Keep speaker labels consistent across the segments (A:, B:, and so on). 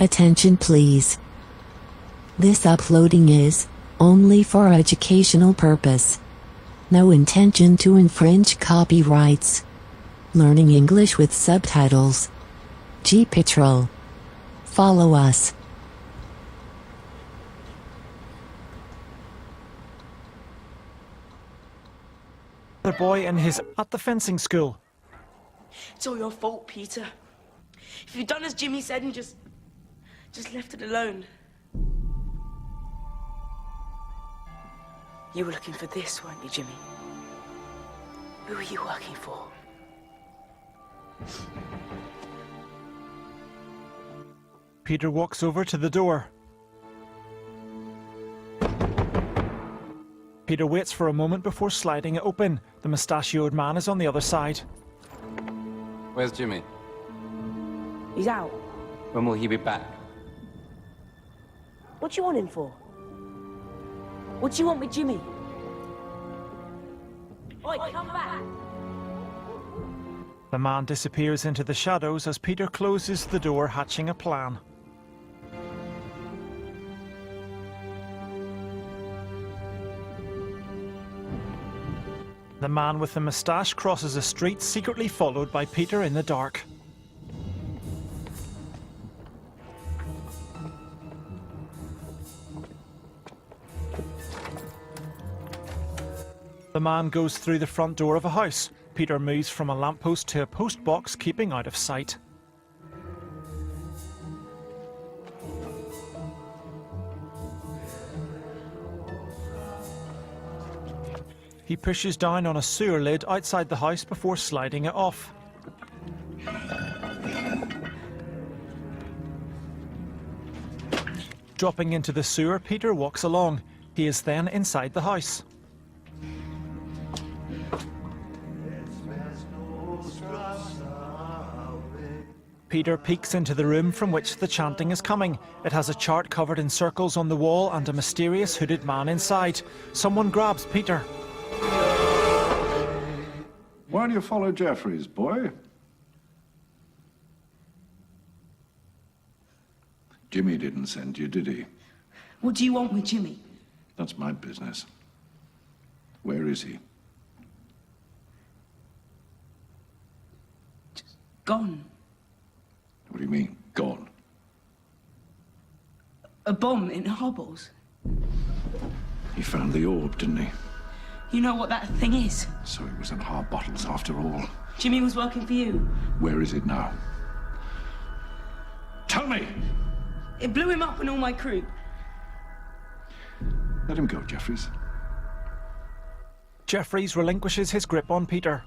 A: Attention please. This uploading is only for educational purpose. No intention to infringe copyrights. Learning English with subtitles. GPITRAL. Follow us.
B: The boy and his at the fencing school.
C: It's all your fault, Peter. If you'd done as Jimmy said and just left it alone. You were looking for this, weren't you, Jimmy? Who were you working for?
B: Peter walks over to the door. Peter waits for a moment before sliding it open. The mustachioed man is on the other side.
D: Where's Jimmy?
C: He's out.
D: When will he be back?
C: What do you want him for? What do you want with Jimmy? Oi, come back!
B: The man disappears into the shadows as Peter closes the door, hatching a plan. The man with the moustache crosses a street, secretly followed by Peter in the dark. The man goes through the front door of a house. Peter moves from a lamppost to a post box, keeping out of sight. He pushes down on a sewer lid outside the house before sliding it off. Dropping into the sewer, Peter walks along. He is then inside the house. Peter peeks into the room from which the chanting is coming. It has a chart covered in circles on the wall and a mysterious hooded man inside. Someone grabs Peter.
E: Why do you follow Jeffries, boy? Jimmy didn't send you, did he?
C: What do you want with Jimmy?
E: That's my business. Where is he?
C: Just gone.
E: What do you mean, gone?
C: A bomb in Hobbles.
E: He found the orb, didn't he?
C: You know what that thing is?
E: So it was in Bottles after all.
C: Jimmy was working for you.
E: Where is it now? Tell me!
C: It blew him up and all my crew.
E: Let him go, Jeffries.
B: Jeffries relinquishes his grip on Peter.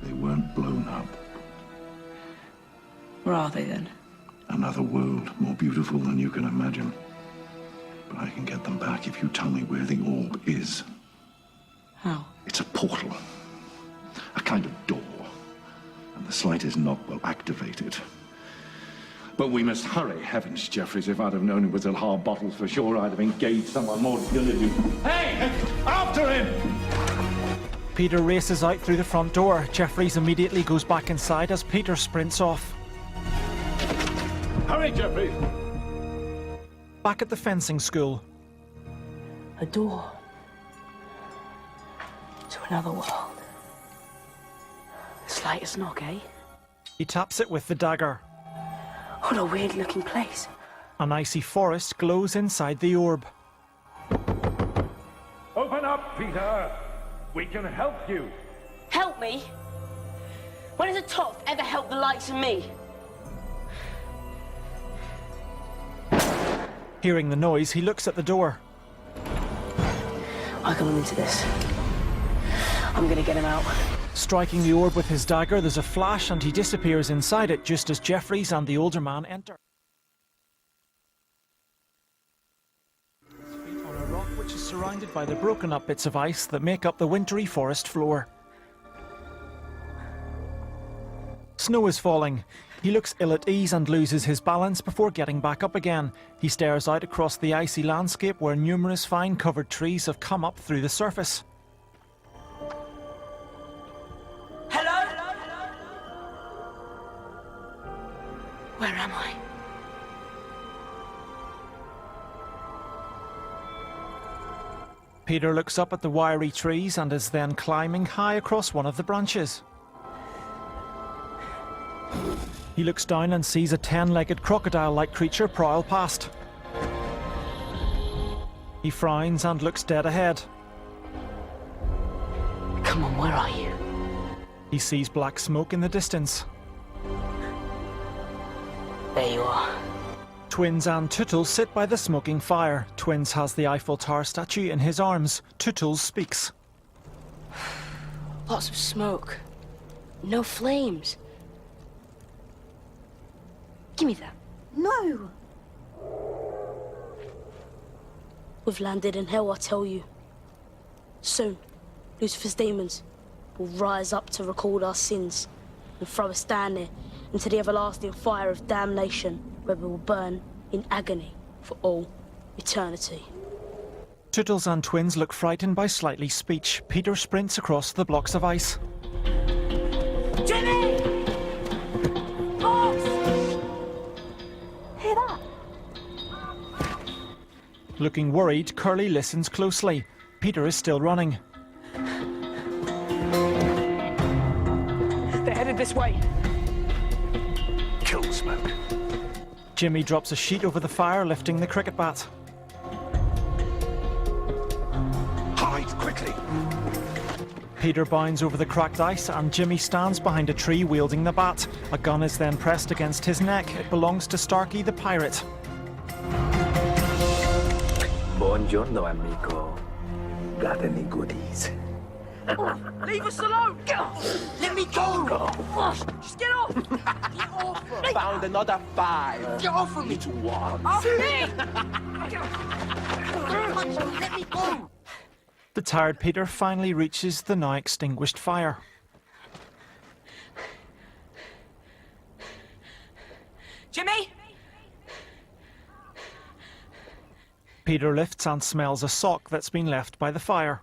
E: They weren't blown up.
C: Where are they then?
E: Another world more beautiful than you can imagine. But I can get them back if you tell me where the orb is.
C: How?
E: It's a portal. A kind of door. And the slightest knock will activate it. But we must hurry. Heavens, Jeffries, if I'd have known it was at Bottles for sure, I'd have engaged someone more diligent. Hey! After him!
B: Peter races out through the front door. Jeffries immediately goes back inside as Peter sprints off.
E: Hurry, Jeffries!
B: Back at the fencing school.
C: A door. To another world. The slightest knock, eh?
B: He taps it with the dagger.
C: What a weird looking place.
B: An icy forest glows inside the orb.
F: Open up, Peter! We can help you!
C: Help me? When has a top ever helped the likes of me?
B: Hearing the noise, he looks at the door.
C: I come into this. I'm gonna get him out.
B: Striking the orb with his dagger, there's a flash and he disappears inside it just as Jeffries and the older man enter. His feet on a rock which is surrounded by the broken up bits of ice that make up the wintry forest floor. Snow is falling. He looks ill at ease and loses his balance before getting back up again. He stares out across the icy landscape where numerous vine-covered trees have come up through the surface.
C: Hello? Where am I?
B: Peter looks up at the wiry trees and is then climbing high across one of the branches. He looks down and sees a 10-legged crocodile-like creature prowl past. He frowns and looks dead ahead.
C: Come on, where are you?
B: He sees black smoke in the distance.
C: There you are.
B: Twins and Tootles sit by the smoking fire. Twins has the Eiffel Tower statue in his arms. Tootles speaks.
C: Lots of smoke. No flames. Give me that.
G: No!
C: We've landed in hell, I tell you. Soon, Lucifer's demons will rise up to record our sins and throw us down there into the everlasting fire of damnation, where we will burn in agony for all eternity.
B: Tootles and Twins look frightened by Slightly's speech. Peter sprints across the blocks of ice.
C: Jimmy! Fox!
G: Hear that?
B: Looking worried, Curly listens closely. Peter is still running.
C: They're headed this way.
F: Kill smoke.
B: Jimmy drops a sheet over the fire, lifting the cricket bat.
F: Hide quickly.
B: Peter bounds over the cracked ice and Jimmy stands behind a tree wielding the bat. A gun is then pressed against his neck. It belongs to Starkey the pirate.
H: Buongiorno, amico. Got any goodies?
C: Leave us alone! Let me go! Just get off! Get off!
H: Found another 5.
C: Get off of me!
H: It's 1.
C: Off me! Let me go!
B: The tired Peter finally reaches the now extinguished fire.
C: Jimmy!
B: Peter lifts and smells a sock that's been left by the fire.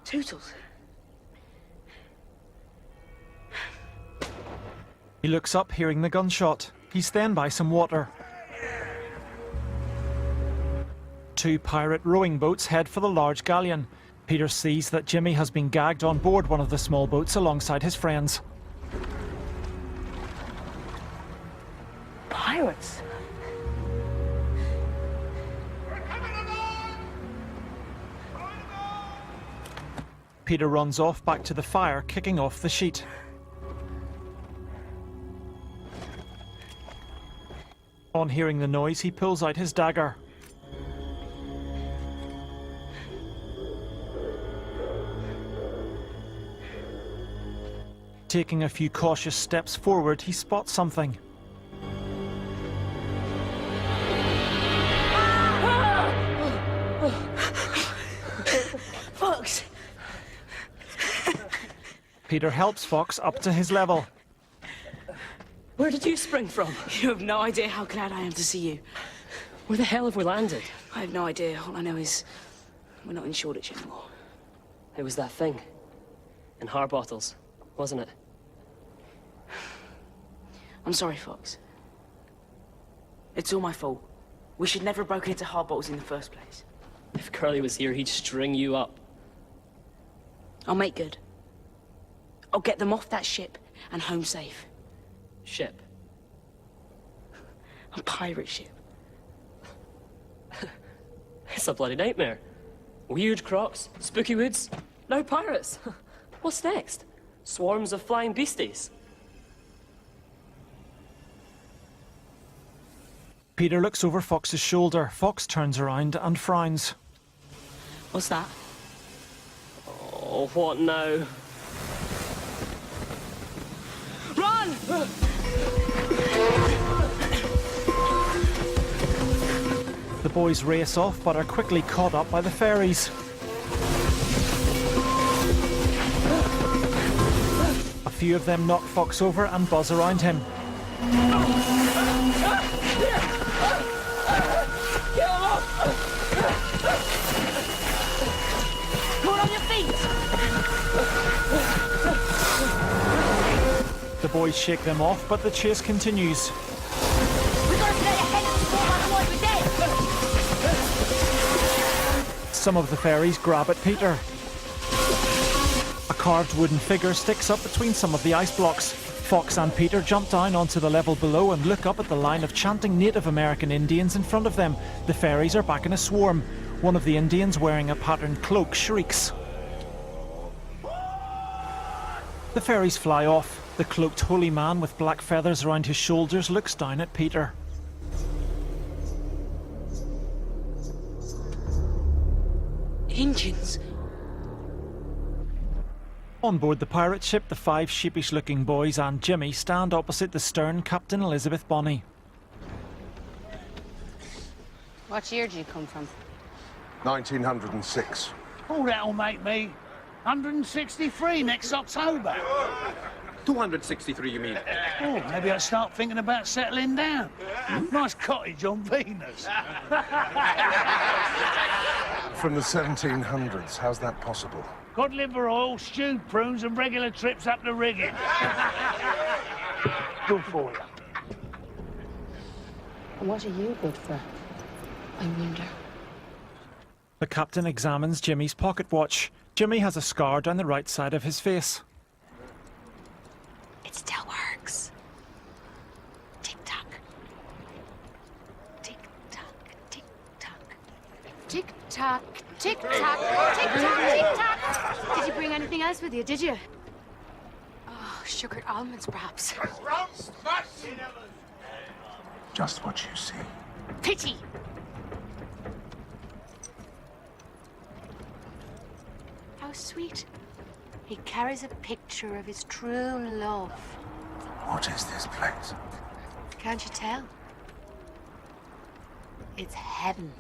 C: Tootles.
B: He looks up, hearing the gunshot. He's then by some water. 2 pirate rowing boats head for the large galleon. Peter sees that Jimmy has been gagged on board one of the small boats alongside his friends.
C: Pirates?
B: Peter runs off back to the fire, kicking off the sheet. On hearing the noise, he pulls out his dagger. Taking a few cautious steps forward, he spots something.
C: Fox!
B: Peter helps Fox up to his level.
I: Where did you spring from?
C: You have no idea how glad I am to see you.
I: Where the hell have we landed?
C: I have no idea. All I know is we're not in Shoreditch anymore.
I: It was that thing. In Harbottles, wasn't it?
C: I'm sorry, Fox. It's all my fault. We should never have broken into Harbottles in the first place.
I: If Curly was here, he'd string you up.
C: I'll make good. I'll get them off that ship and home safe.
I: Ship.
C: A pirate ship.
I: It's a bloody nightmare. Weird crocs, spooky woods, now pirates. What's next? Swarms of flying beasties.
B: Peter looks over Fox's shoulder. Fox turns around and frowns.
C: What's that?
I: Oh, what now?
C: Run!
B: The boys race off but are quickly caught up by the fairies. A few of them knock Fox over and buzz around him.
C: Hold on your feet!
B: boys shake them off, but the chase continues.
G: We gotta stay ahead of the storm, otherwise we're dead!
B: Some of the fairies grab at Peter. A carved wooden figure sticks up between some of the ice blocks. Fox and Peter jump down onto the level below and look up at the line of chanting Native American Indians in front of them. The fairies are back in a swarm. One of the Indians, wearing a patterned cloak, shrieks. The fairies fly off. The cloaked holy man with black feathers around his shoulders looks down at Peter.
C: Indians.
B: On board the pirate ship, the 5 sheepish-looking boys and Jimmy stand opposite the stern Captain Elizabeth Bonney.
J: What year did you come from?
K: 1906.
F: Oh, that'll make me 163 next October.
H: 263, you mean?
F: Oh, maybe I'll start thinking about settling down. Nice cottage on Venus.
K: From the 1700s. How's that possible?
F: Cod liver oil, stewed prunes, and regular trips up the rigging. Good for you.
J: And what are you good for? I wonder.
B: The captain examines Jimmy's pocket watch. Jimmy has a scar down the right side of his face.
J: It still works. Tick-tock. Tick-tock, tick-tock. Tick-tock, tick-tock, tick-tock, tick-tock. Did you bring anything else with you, did you? Oh, sugared almonds, perhaps.
K: Just what you see.
J: Pity! How sweet. He carries a picture of his true love.
K: What is this place?
J: Can't you tell? It's heaven.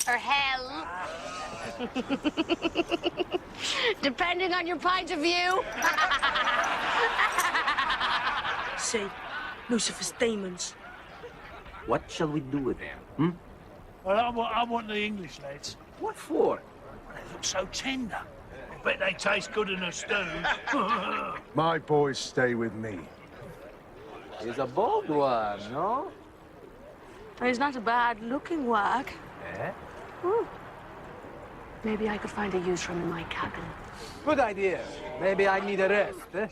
J: Or hell. Depending on your point of view.
C: Say, Lucifer's demons.
H: What shall we do with them,
F: Well, I want the English lads.
H: What for?
F: They look so tender. I bet they taste good in a stew.
K: My boys stay with me.
H: He's a bold one, no?
C: He's not a bad-looking wag.
H: Eh?
J: Maybe I could find a use for him in my cabin.
H: Good idea. Maybe I need a rest, eh?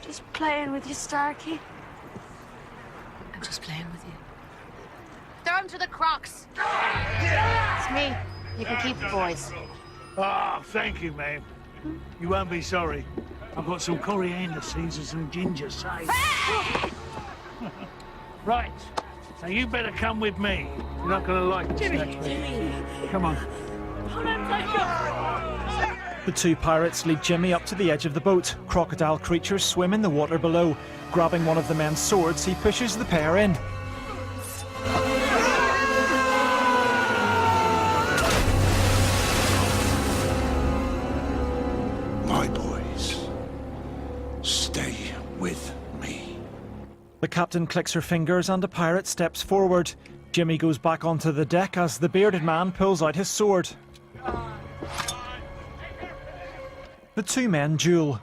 C: Just playing with you, Starkey.
J: I'm just playing with you. Throw him to the crocs. It's me. You can keep the boys.
F: Ah, thank you, ma'am. You won't be sorry. I've got some coriander seeds and some ginger saved. Right. Now you better come with me. You're not going to like this next week. Come on.
B: The 2 pirates lead Jimmy up to the edge of the boat. Crocodile creatures swim in the water below. Grabbing one of the men's swords, he pushes the pair in.
E: My boys, stay with me.
B: The captain clicks her fingers and a pirate steps forward. Jimmy goes back onto the deck as the bearded man pulls out his sword. The 2 men duel.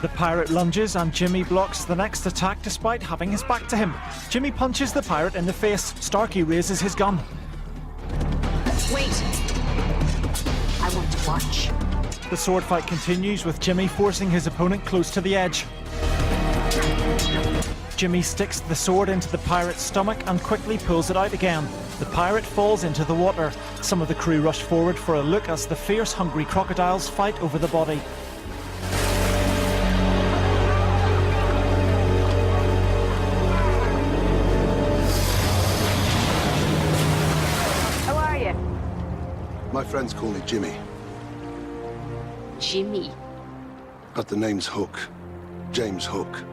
B: The pirate lunges and Jimmy blocks the next attack despite having his back to him. Jimmy punches the pirate in the face. Starkey raises his gun.
J: Wait. I want to watch.
B: The sword fight continues with Jimmy forcing his opponent close to the edge. Jimmy sticks the sword into the pirate's stomach and quickly pulls it out again. The pirate falls into the water. Some of the crew rush forward for a look as the fierce, hungry crocodiles fight over the body.
J: How are you?
K: My friends call me Jimmy,
J: Jimmy.
K: but the name's Hook. James Hook.